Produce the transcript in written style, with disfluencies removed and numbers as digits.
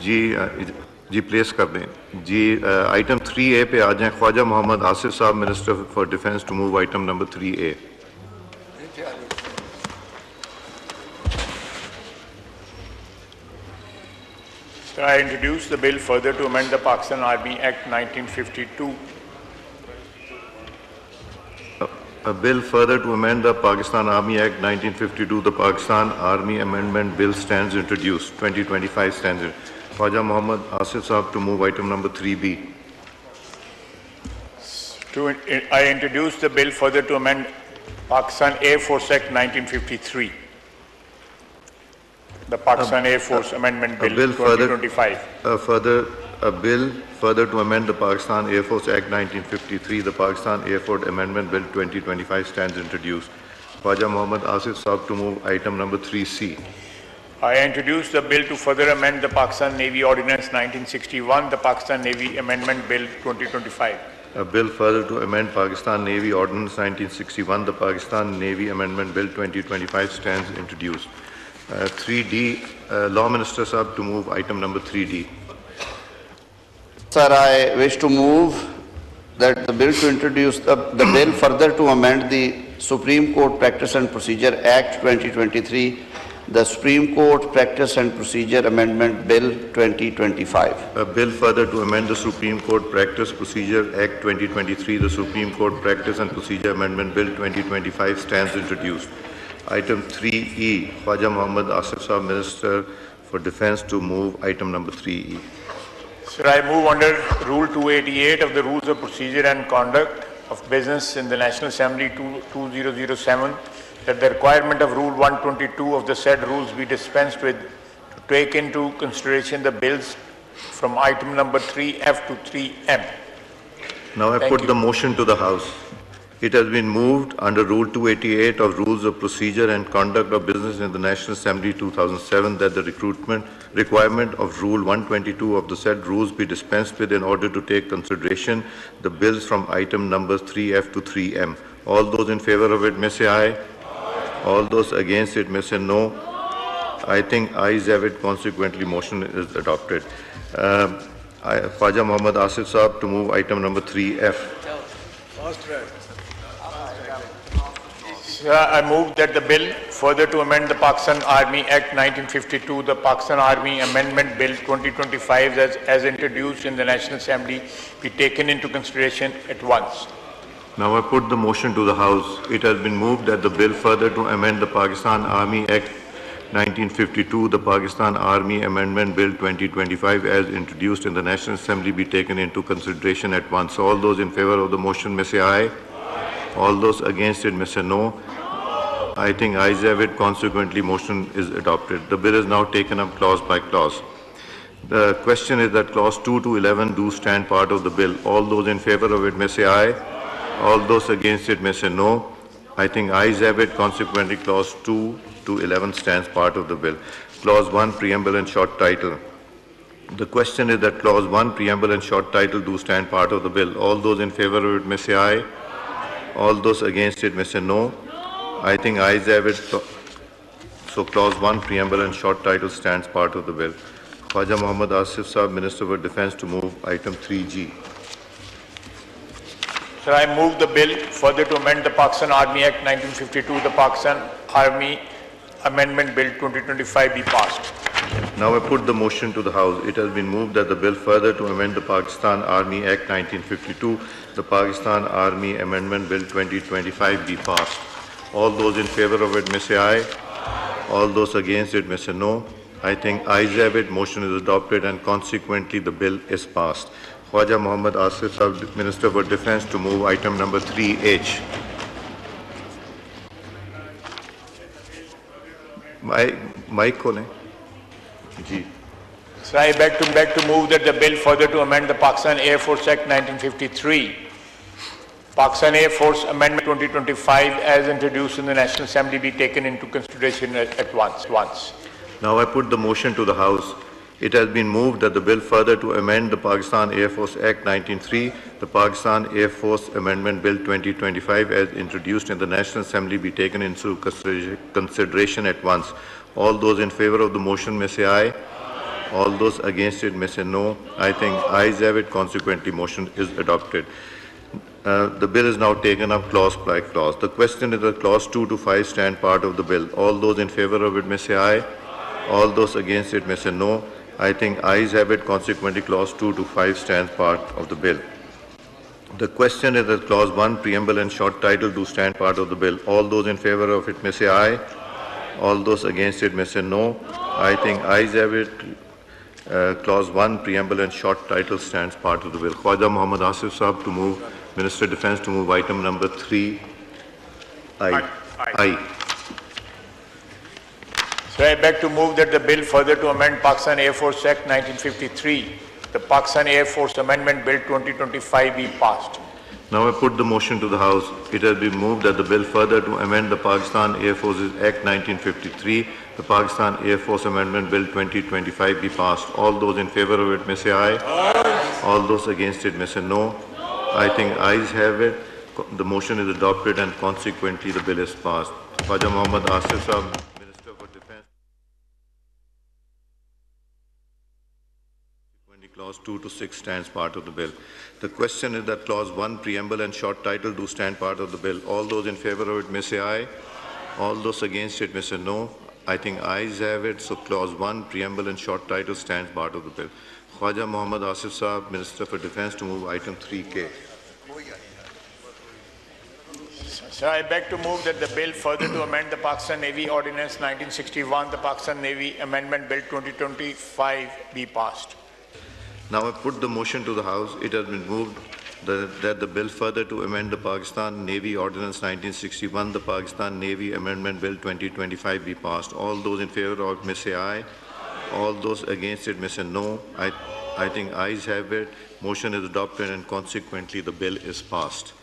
जी place कर दें जी। Item 3A पे आ जाएं। Khwaja Muhammad Asif sahab, minister for defence, to move item number 3A। Sir, I introduce the bill further to amend the Pakistan Army Act 1952. A bill further to amend the Pakistan Army Act 1952. The Pakistan Army Amendment Bill stands introduced. 2025 stands in. Khwaja Mohammad Asif Saab to move item number 3B. I introduce the bill further to amend Pakistan Air Force Act 1953. The Pakistan Air Force Amendment Bill 2025. A bill further to amend the Pakistan Air Force Act 1953, the Pakistan Air Force Amendment Bill 2025 stands introduced. Khwaja Mohammad Asif Saab to move item number 3C. I introduce the bill to further amend the Pakistan Navy Ordinance 1961, the Pakistan Navy Amendment Bill 2025. A bill further to amend Pakistan Navy Ordinance 1961, the Pakistan Navy Amendment Bill 2025 stands introduced. 3D, Law Minister Saab to move item number 3D. Sir, I wish to move that the bill to introduce the bill further to amend the Supreme Court Practice and Procedure Act 2023, the Supreme Court Practice and Procedure Amendment Bill 2025. A bill further to amend the Supreme Court Practice Procedure Act 2023, the Supreme Court Practice and Procedure Amendment Bill 2025 stands introduced. Item 3E, Khwaja Mohammad Asif Saab, Minister for Defense, to move item number 3E. Sir, I move under Rule 288 of the Rules of Procedure and Conduct of Business in the National Assembly 2007 that the requirement of Rule 122 of the said rules be dispensed with to take into consideration the bills from item number 3F to 3M. Now I put the motion to the House. It has been moved under Rule 288 of Rules of Procedure and Conduct of Business in the National Assembly 2007 that the requirement of Rule 122 of the said rules be dispensed with in order to take consideration the bills from item numbers 3F to 3M. All those in favor of it may say aye. All those against it may say no. I think ayes have it. Consequently, motion is adopted. Khwaja Mohammad Asif Saab to move item number 3F. I move that the bill further to amend the Pakistan Army Act 1952, the Pakistan Army Amendment Bill 2025 as introduced in the National Assembly be taken into consideration at once. Now I put the motion to the House. It has been moved that the bill further to amend the Pakistan Army Act 1952, the Pakistan Army Amendment Bill 2025 as introduced in the National Assembly be taken into consideration at once. All those in favor of the motion may say aye. All those against it may say no. I think ayes have it. Consequently, motion is adopted. The bill is now taken up clause by clause. The question is that clause 2 to 11 do stand part of the bill. All those in favor of it may say aye. All those against it may say no. I think ayes have it. Consequently, clause 2 to 11 stands part of the bill. Clause 1, preamble and short title. The question is that clause 1, preamble and short title do stand part of the bill. All those in favor of it may say aye. All those against it may say no. I think ayes have it. So clause 1, preamble and short title stands part of the bill. Khwaja Mohammad Asif Saab, Minister for Defense, to move item 3G. Sir, I move the bill further to amend the Pakistan Army Act 1952, the Pakistan Army Amendment Bill 2025 be passed. Now I put the motion to the House. It has been moved that the bill further to amend the Pakistan Army Act 1952, the Pakistan Army Amendment Bill 2025 be passed. All those in favor of it may say aye. All those against it may say no. I think ayes have it. Motion is adopted and consequently the bill is passed. Khwaja Mohammad Asif Saab, Minister for Defense, to move item number 3H. Mic खोलें. जी. So I beg to move that the bill further to amend the Pakistan Air Force Act 1953, Pakistan Air Force Amendment 2025 as introduced in the National Assembly be taken into consideration at once. Now I put the motion to the House. It has been moved that the bill further to amend the Pakistan Air Force Act 1903, the Pakistan Air Force Amendment Bill 2025 as introduced in the National Assembly be taken into consideration at once. All those in favor of the motion may say aye. All those against it may say no. I think ayes have it. Consequently, motion is adopted. The bill is now taken up clause by clause. The question is that clause 2 to 5 stand part of the bill. All those in favor of it may say aye. All those against it may say no. I think ayes have it. Consequently, clause 2 to 5 stands part of the bill. The question is that clause 1, preamble and short title do stand part of the bill. All those in favor of it may say aye. All those against it may say no. I think ayes have it. Clause 1, preamble and short title stands part of the bill. Khwaja Muhammad Asif Saab to move, Minister of Defence to move item number 3. Aye. So I beg to move that the bill further to amend Pakistan Air Force Act 1953, the Pakistan Air Force Amendment Bill 2025 be passed. Now I put the motion to the House. It has been moved that the bill further to amend the Pakistan Air Forces Act 1953, the Pakistan Air Force Amendment Bill 2025 be passed. All those in favor of it may say aye. Aye. All those against it may say no. I think ayes have it. The motion is adopted and consequently the bill is passed. Khwaja Muhammad Asif Saab, Minister for Defence. Clause 2 to 6 stands part of the bill. The question is that clause 1, preamble and short title do stand part of the bill. All those in favor of it may say aye. All those against it may say no. I think ayes have it. So clause 1, preamble and short title stands part of the bill. Khwaja Muhammad Asif Saab, Minister for Defence, to move item 3K. Sir, I beg to move that the bill further to amend the Pakistan Navy Ordinance 1961, the Pakistan Navy Amendment Bill 2025 be passed. Now I put the motion to the House. It has been moved that the bill further to amend the Pakistan Navy Ordinance 1961, the Pakistan Navy Amendment Bill 2025 be passed. All those in favor of it may say aye. All those against it may say no. I think ayes have it. Motion is adopted and consequently the bill is passed.